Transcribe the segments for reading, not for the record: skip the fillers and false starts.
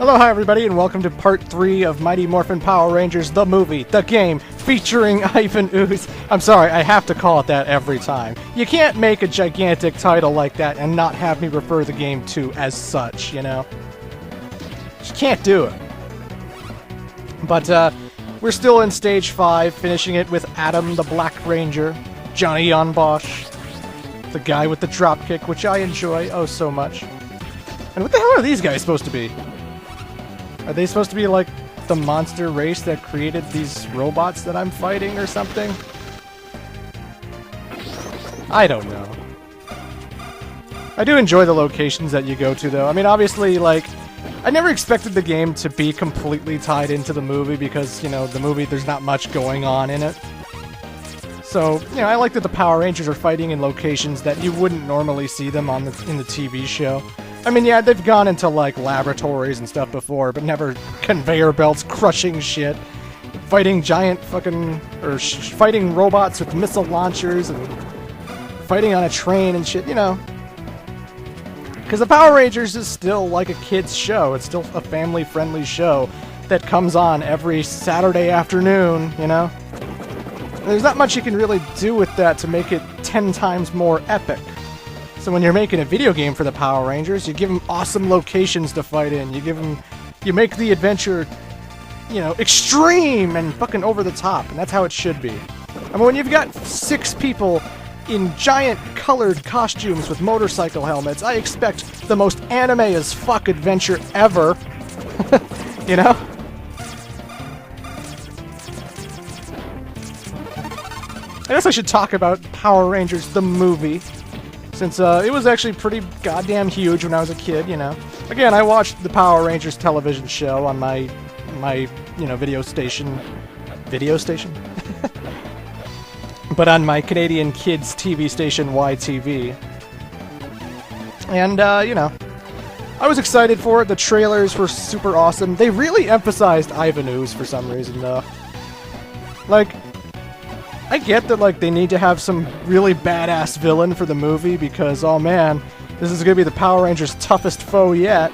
Hello, hi everybody, and welcome to part 3 of Mighty Morphin Power Rangers, the movie, the game, featuring Ivan Ooze. I'm sorry, I have to call it that every time. You can't make a gigantic title like that and not have me refer the game to as such, you know? Just can't do it. But, we're still in Stage 5, finishing it with Adam the Black Ranger, Johnny Yonbosh, the guy with the dropkick, which I enjoy oh so much. And what the hell are these guys supposed to be? Are they supposed to be like the monster race that created these robots that I'm fighting or something? I don't know. I do enjoy the locations that you go to, though. I mean, obviously, like, I never expected the game to be completely tied into the movie because, you know, the movie, there's not much going on in it. So, you know, I like that the Power Rangers are fighting in locations that you wouldn't normally see them on in the TV show. I mean, yeah, they've gone into, like, laboratories and stuff before, but never conveyor belts crushing shit. Fighting giant fucking... fighting robots with missile launchers and fighting on a train and shit, you know. Because the Power Rangers is still like a kid's show. It's still a family-friendly show that comes on every Saturday afternoon, you know. There's not much you can really do with that to make it 10 times more epic. So when you're making a video game for the Power Rangers, you give them awesome locations to fight in. You make the adventure, you know, extreme and fucking over the top, and that's how it should be. I mean, when you've got 6 people in giant colored costumes with motorcycle helmets, I expect the most anime as fuck adventure ever. You know? I guess I should talk about Power Rangers, the movie. Since it was actually pretty goddamn huge when I was a kid, you know. Again, I watched the Power Rangers television show on my you know, video station. Video station? But on my Canadian kids TV station, YTV. And, you know, I was excited for it. The trailers were super awesome. They really emphasized Ivan Ooze for some reason, though. Like, I get that, like, they need to have some really badass villain for the movie because, oh man, this is gonna be the Power Rangers' toughest foe yet.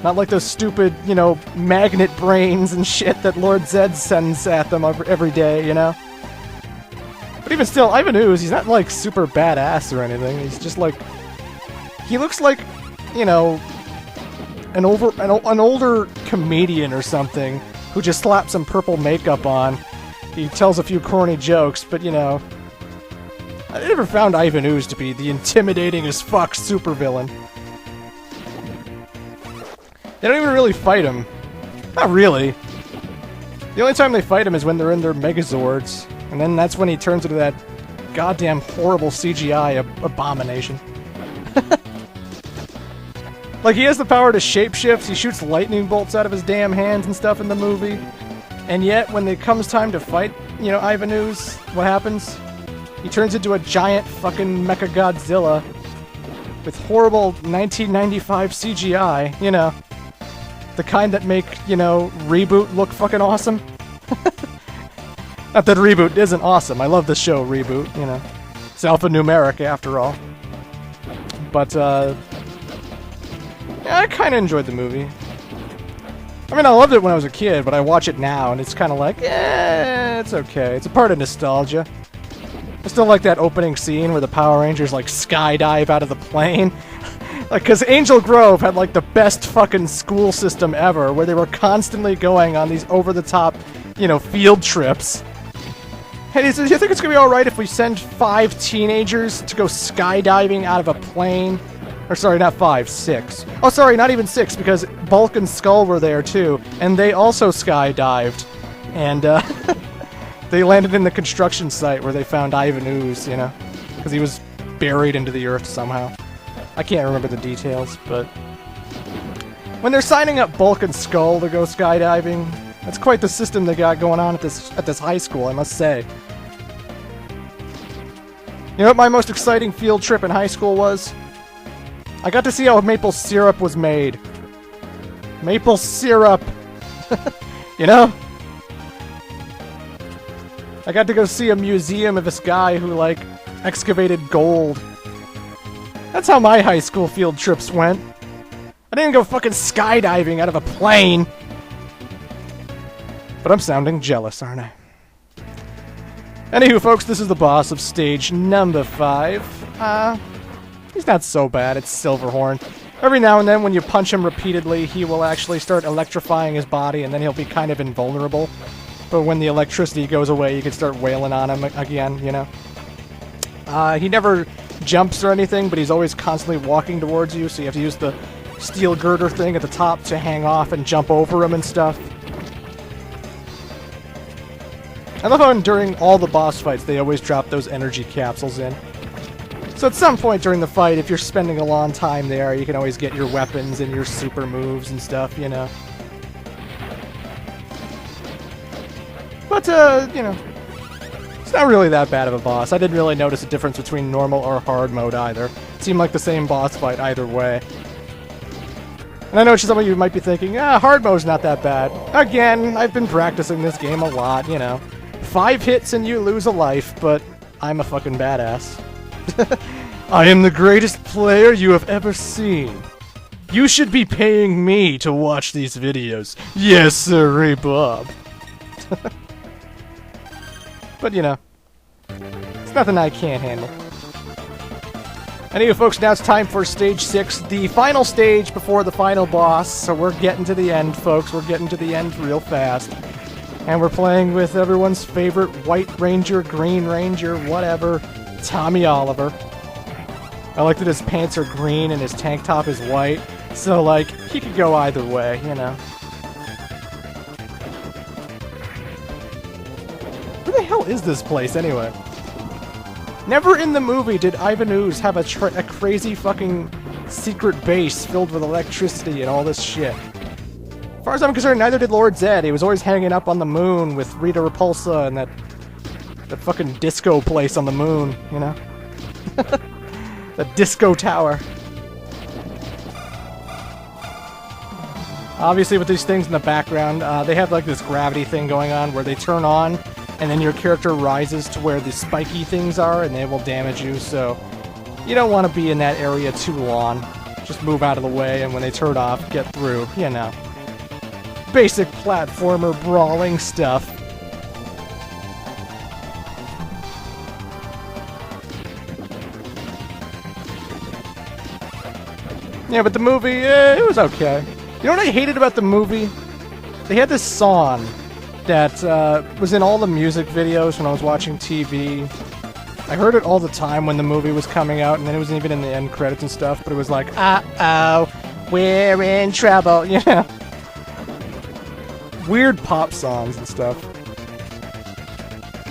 Not like those stupid, you know, magnet brains and shit that Lord Zed sends at them every day, you know? But even still, Ivan Ooze, he's not, like, super badass or anything. He's just, like... He looks like, you know, an older comedian or something who just slapped some purple makeup on. He tells a few corny jokes, but, you know... I never found Ivan Ooze to be the intimidating as fuck supervillain. They don't even really fight him. Not really. The only time they fight him is when they're in their Megazords, and then that's when he turns into that goddamn horrible CGI abomination. Like, he has the power to shapeshift, he shoots lightning bolts out of his damn hands and stuff in the movie. And yet, when it comes time to fight, you know, Ivan Ooze, what happens? He turns into a giant fucking Mechagodzilla with horrible 1995 CGI, you know. The kind that make, you know, Reboot look fucking awesome. Not that Reboot isn't awesome. I love the show Reboot, you know. It's alphanumeric, after all. But, yeah, I kind of enjoyed the movie. I mean, I loved it when I was a kid, but I watch it now, and it's kind of like, it's okay. It's a part of nostalgia. I still like that opening scene where the Power Rangers, like, skydive out of the plane. Like, because Angel Grove had, like, the best fucking school system ever, where they were constantly going on these over-the-top, you know, field trips. Hey, do you think it's gonna be alright if we send 5 teenagers to go skydiving out of a plane? Or sorry, not 5, 6. Oh, sorry, not even 6, because Bulk and Skull were there, too. And they also skydived. And, they landed in the construction site where they found Ivan Ooze, you know? Because he was buried into the earth somehow. I can't remember the details, but... When they're signing up Bulk and Skull to go skydiving, that's quite the system they got going on at this high school, I must say. You know what my most exciting field trip in high school was? I got to see how maple syrup was made. Maple syrup! You know? I got to go see a museum of this guy who, like, excavated gold. That's how my high school field trips went. I didn't go fucking skydiving out of a plane! But I'm sounding jealous, aren't I? Anywho, folks, this is the boss of stage number 5. He's not so bad, it's Silverhorn. Every now and then, when you punch him repeatedly, he will actually start electrifying his body, and then he'll be kind of invulnerable. But when the electricity goes away, you can start wailing on him again, you know? He never jumps or anything, but he's always constantly walking towards you, so you have to use the steel girder thing at the top to hang off and jump over him and stuff. I love how during all the boss fights, they always drop those energy capsules in. So at some point during the fight, if you're spending a long time there, you can always get your weapons and your super moves and stuff, you know. But, you know, it's not really that bad of a boss. I didn't really notice a difference between normal or hard mode either. It seemed like the same boss fight either way. And I know some of you might be thinking, hard mode's not that bad. Again, I've been practicing this game a lot, you know. 5 hits and you lose a life, but I'm a fucking badass. I am the greatest player you have ever seen. You should be paying me to watch these videos. Yes, sirree, Bob. But, you know, it's nothing I can't handle. Anyway, folks, now it's time for Stage 6, the final stage before the final boss. So we're getting to the end, folks. We're getting to the end real fast. And we're playing with everyone's favorite White Ranger, Green Ranger, whatever, Tommy Oliver. I like that his pants are green and his tank top is white. So, like, he could go either way, you know. Where the hell is this place, anyway? Never in the movie did Ivan Ooze have a crazy fucking secret base filled with electricity and all this shit. As far as I'm concerned, neither did Lord Zed. He was always hanging up on the moon with Rita Repulsa and that fucking disco place on the moon, you know? The disco tower. Obviously, with these things in the background, they have like this gravity thing going on where they turn on, and then your character rises to where the spiky things are, and they will damage you, so you don't want to be in that area too long. Just move out of the way, and when they turn off, get through, you know. Basic platformer brawling stuff. Yeah, but the movie, it was okay. You know what I hated about the movie? They had this song that was in all the music videos when I was watching TV. I heard it all the time when the movie was coming out, and then it wasn't even in the end credits and stuff, but it was like, uh-oh, we're in trouble, you know? Weird pop songs and stuff.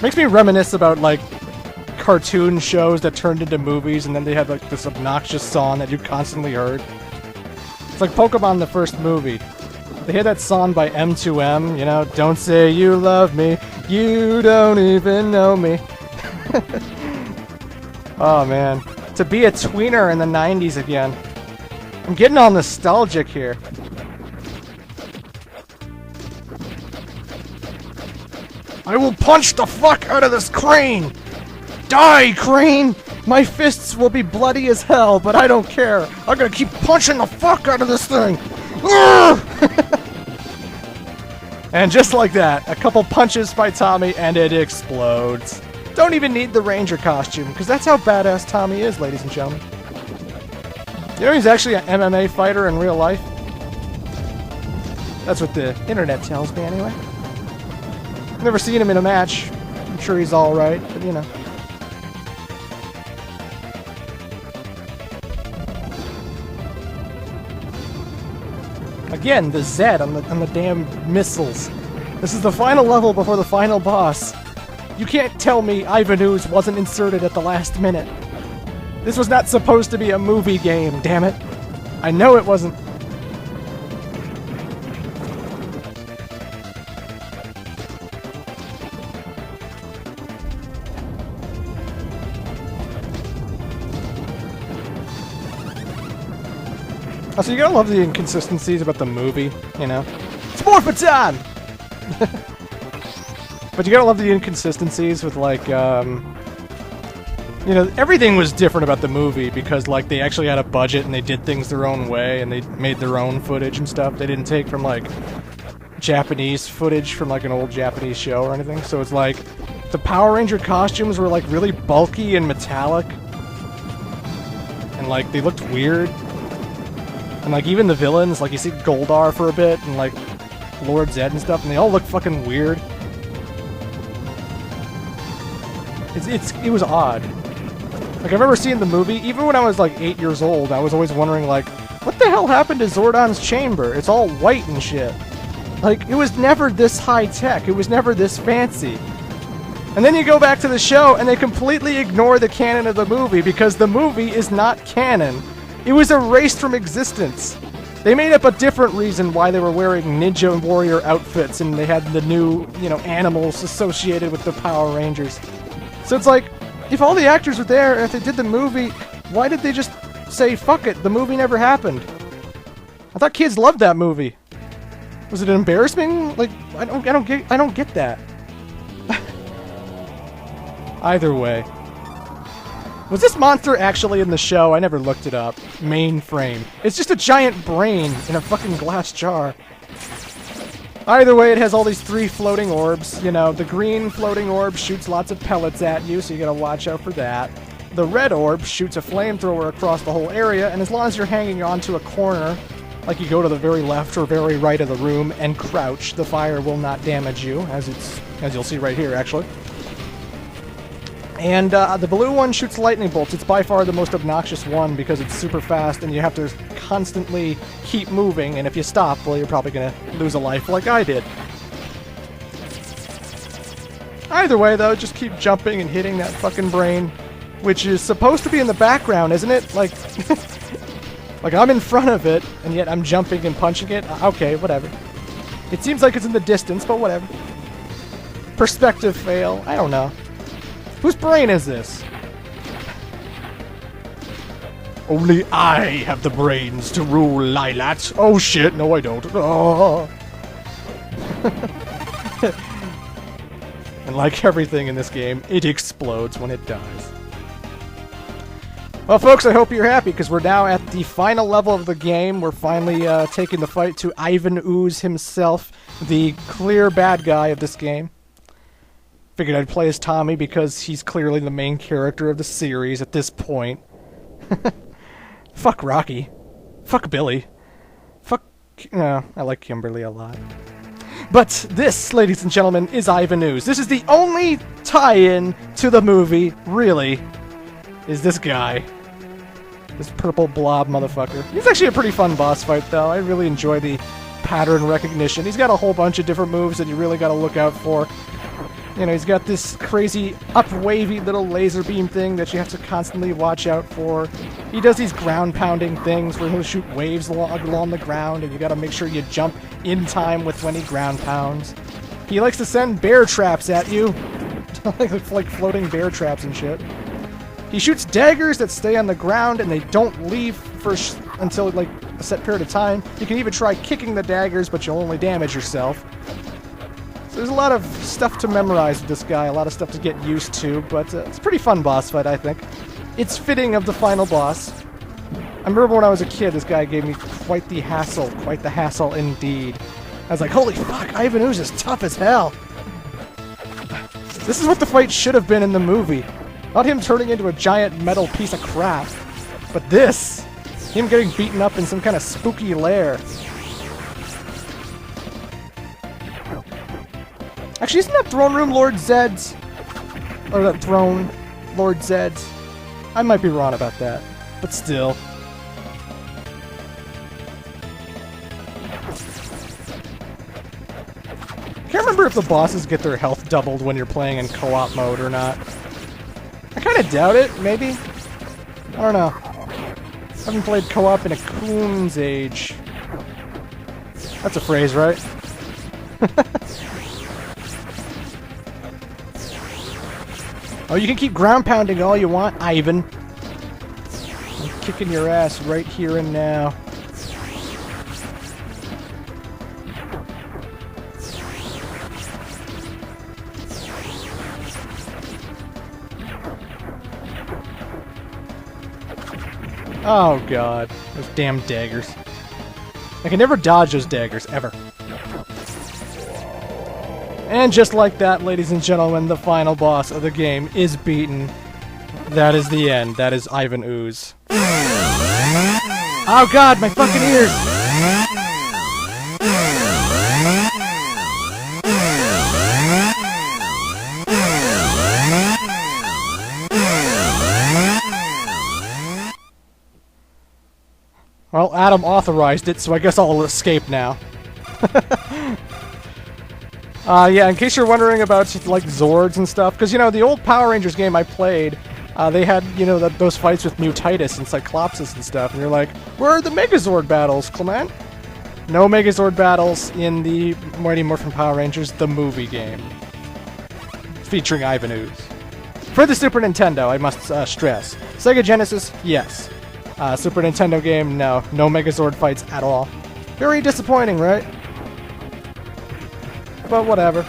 Makes me reminisce about, like, cartoon shows that turned into movies, and then they had, like, this obnoxious song that you constantly heard. It's like Pokemon, the first movie. They had that song by M2M, you know, don't say you love me, you don't even know me. Oh, man. To be a tweener in the 90s again. I'm getting all nostalgic here. I will punch the fuck out of this crane! Die, crane! My fists will be bloody as hell, but I don't care. I'm gonna keep punching the fuck out of this thing! And just like that, a couple punches by Tommy and it explodes. Don't even need the Ranger costume, because that's how badass Tommy is, ladies and gentlemen. You know he's actually an MMA fighter in real life? That's what the internet tells me, anyway. Never seen him in a match. I'm sure he's alright, but you know. Again, the Z on the damn missiles. This is the final level before the final boss. You can't tell me Ivan Ooze wasn't inserted at the last minute. This was not supposed to be a movie game, damn it. I know it wasn't. Also, you gotta love the inconsistencies about the movie, you know? It's Morphin time! But you gotta love the inconsistencies with, like, You know, everything was different about the movie because, like, they actually had a budget and they did things their own way and they made their own footage and stuff. They didn't take from, like, Japanese footage from, like, an old Japanese show or anything. So it's like, the Power Ranger costumes were, like, really bulky and metallic. And, like, they looked weird. And, like, even the villains, like, you see Goldar for a bit and, like, Lord Zed and stuff, and they all look fucking weird. It was odd. Like, I remember seeing the movie, even when I was, like, 8 years old, I was always wondering, like, what the hell happened to Zordon's chamber? It's all white and shit. Like, it was never this high-tech. It was never this fancy. And then you go back to the show, and they completely ignore the canon of the movie, because the movie is not canon. It was erased from existence. They made up a different reason why they were wearing ninja warrior outfits, and they had the new, you know, animals associated with the Power Rangers. So it's like, if all the actors were there, and if they did the movie, why did they just say, fuck it, the movie never happened? I thought kids loved that movie. Was it embarrassing? Like, I don't get that. Either way. Was this monster actually in the show? I never looked it up. Mainframe. It's just a giant brain in a fucking glass jar. Either way, it has all these 3 floating orbs. You know, the green floating orb shoots lots of pellets at you, so you gotta watch out for that. The red orb shoots a flamethrower across the whole area, and as long as you're hanging onto a corner, like you go to the very left or very right of the room and crouch, the fire will not damage you, as you'll see right here, actually. And the blue one shoots lightning bolts. It's by far the most obnoxious one because it's super fast and you have to constantly keep moving, and if you stop, well, you're probably going to lose a life like I did. Either way, though, just keep jumping and hitting that fucking brain, which is supposed to be in the background, isn't it? Like, like I'm in front of it, and yet I'm jumping and punching it. Okay, whatever. It seems like it's in the distance, but whatever. Perspective fail. I don't know. Whose brain is this? Only I have the brains to rule Lilat. Oh shit, no I don't. Oh. And like everything in this game, it explodes when it dies. Well, folks, I hope you're happy, because we're now at the final level of the game. We're finally taking the fight to Ivan Ooze himself, the clear bad guy of this game. Figured I'd play as Tommy because he's clearly the main character of the series at this point. Fuck Rocky. Fuck Billy. Fuck... I like Kimberly a lot. But this, ladies and gentlemen, is Ivan Ooze. This is the only tie-in to the movie, really, is this guy. This purple blob motherfucker. He's actually a pretty fun boss fight, though. I really enjoy the pattern recognition. He's got a whole bunch of different moves that you really gotta look out for. You know, he's got this crazy up-wavy little laser beam thing that you have to constantly watch out for. He does these ground-pounding things where he'll shoot waves along the ground, and you gotta make sure you jump in time with when he ground pounds. He likes to send bear traps at you. like floating bear traps and shit. He shoots daggers that stay on the ground, and they don't leave until, like, a set period of time. You can even try kicking the daggers, but you'll only damage yourself. So there's a lot of stuff to memorize with this guy, a lot of stuff to get used to, but it's a pretty fun boss fight, I think. It's fitting of the final boss. I remember when I was a kid, this guy gave me quite the hassle indeed. I was like, holy fuck, Ivan Ooze is tough as hell. This is what the fight should have been in the movie. Not him turning into a giant metal piece of crap. But this, him getting beaten up in some kind of spooky lair. Actually, isn't that throne room Lord Zed's? Or that throne, Lord Zed's? I might be wrong about that, but still. Can't remember if the bosses get their health doubled when you're playing in co-op mode or not. I kind of doubt it, maybe? I don't know. I haven't played co-op in a coon's age. That's a phrase, right? Oh, you can keep ground pounding all you want, Ivan. I'm kicking your ass right here and now. Oh god, those damn daggers. I can never dodge those daggers, ever. And just like that, ladies and gentlemen, the final boss of the game is beaten. That is the end. That is Ivan Ooze. Oh god, my fucking ears! Well, Adam authorized it, so I guess I'll escape now. Yeah, in case you're wondering about, like, Zords and stuff, because, you know, the old Power Rangers game I played, they had, you know, those fights with Mutitus and Cyclopsis and stuff, and you're like, where are the Megazord battles, Clement? No Megazord battles in the Mighty Morphin Power Rangers, the movie game. Featuring Ivan Ooze. For the Super Nintendo, I must stress. Sega Genesis, yes. Super Nintendo game, no. No Megazord fights at all. Very disappointing, right? But whatever.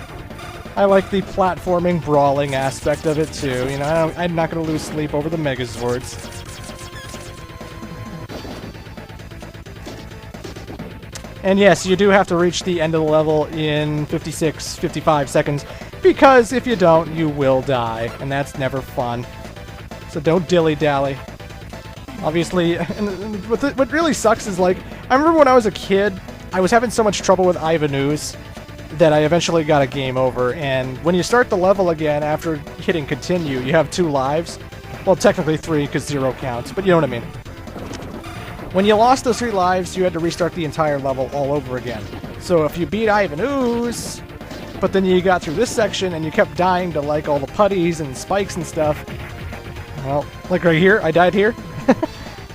I like the platforming, brawling aspect of it too. You know, I'm not going to lose sleep over the Megazords. And yes, you do have to reach the end of the level in 55 seconds, because if you don't, you will die, and that's never fun. So don't dilly-dally. Obviously, and what really sucks is, like, I remember when I was a kid, I was having so much trouble with Ivan Ooze that I eventually got a game over, and when you start the level again after hitting continue, you have 2 lives. Well, technically 3, because 0 counts, but you know what I mean. When you lost those 3 lives, you had to restart the entire level all over again. So if you beat Ivan Ooze, but then you got through this section and you kept dying to, like, all the putties and spikes and stuff, well, like right here, I died here.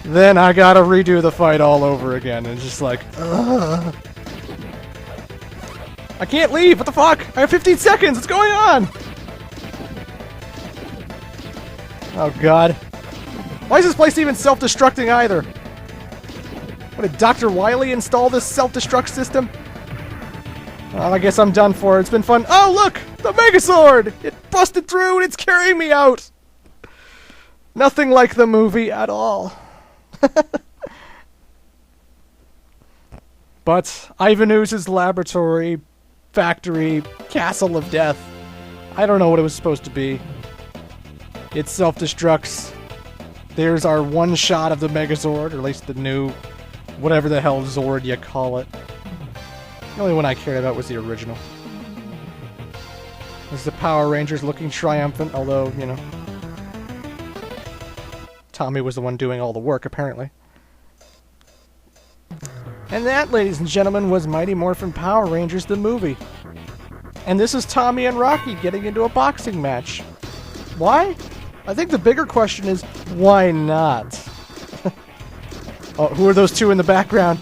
Then I gotta redo the fight all over again, and it's just like, ugh. I can't leave! What the fuck? I have 15 seconds! What's going on? Oh god. Why is this place even self-destructing either? What, did Dr. Wily install this self-destruct system? Well, I guess I'm done for. It's been fun. Oh, look! The Megazord! It busted through and it's carrying me out! Nothing like the movie at all. But Ivan Ooze's laboratory, factory, castle of death, I don't know what it was supposed to be. It self-destructs. There's our one shot of the Megazord, or at least the new, whatever the hell Zord you call it. The only one I cared about was the original. There's the Power Rangers looking triumphant, although, you know, Tommy was the one doing all the work, apparently. And that, ladies and gentlemen, was Mighty Morphin Power Rangers, the movie. And this is Tommy and Rocky getting into a boxing match. Why? I think the bigger question is, why not? Oh, who are those two in the background?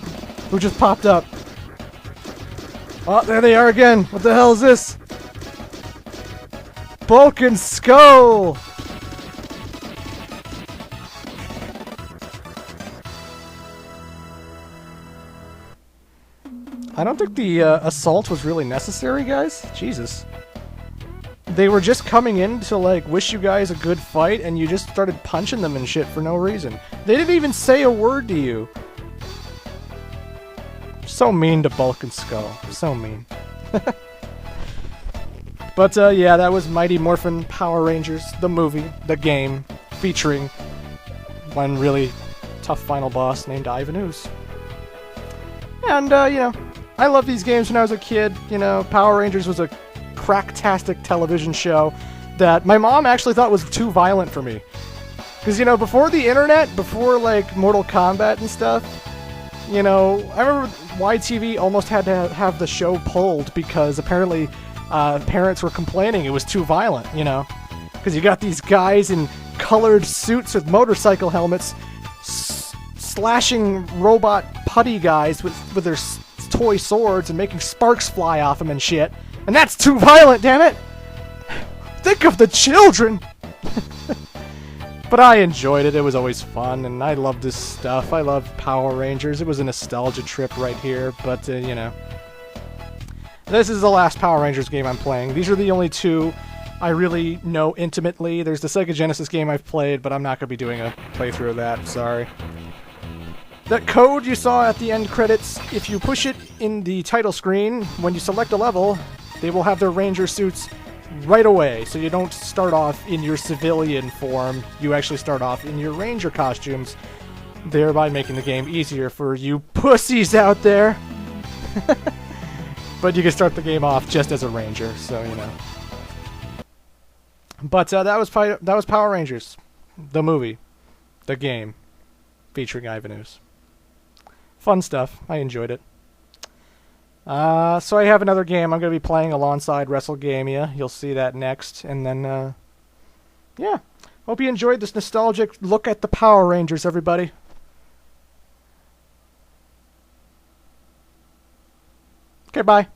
Who just popped up? Oh, there they are again. What the hell is this? Bulk and Skull! I don't think the assault was really necessary, guys. Jesus. They were just coming in to, like, wish you guys a good fight, and you just started punching them and shit for no reason. They didn't even say a word to you. So mean to Bulk and Skull. So mean. But, yeah, that was Mighty Morphin Power Rangers, the movie, the game, featuring one really tough final boss named Ivan Ooze. And, you know, I loved these games when I was a kid. You know, Power Rangers was a cracktastic television show that my mom actually thought was too violent for me. Because, you know, before the internet, before, like, Mortal Kombat and stuff, you know, I remember YTV almost had to have the show pulled because apparently parents were complaining it was too violent, you know. Because you got these guys in colored suits with motorcycle helmets slashing robot putty guys with their toy swords and making sparks fly off them and shit. And that's too violent, damn it! Think of the children! But I enjoyed it. It was always fun, and I loved this stuff. I loved Power Rangers. It was a nostalgia trip right here, but, you know. This is the last Power Rangers game I'm playing. These are the only two I really know intimately. There's the Sega Genesis game I've played, but I'm not going to be doing a playthrough of that. Sorry. That code you saw at the end credits, if you push it in the title screen, when you select a level, they will have their ranger suits right away. So you don't start off in your civilian form, you actually start off in your ranger costumes, thereby making the game easier for you pussies out there. But you can start the game off just as a ranger, so you know. But that was Power Rangers, the movie, the game, featuring Ivan Ooze. Fun stuff. I enjoyed it. So I have another game I'm going to be playing alongside WrestleGamia. You'll see that next. And then, yeah. Hope you enjoyed this nostalgic look at the Power Rangers, everybody. Okay, bye.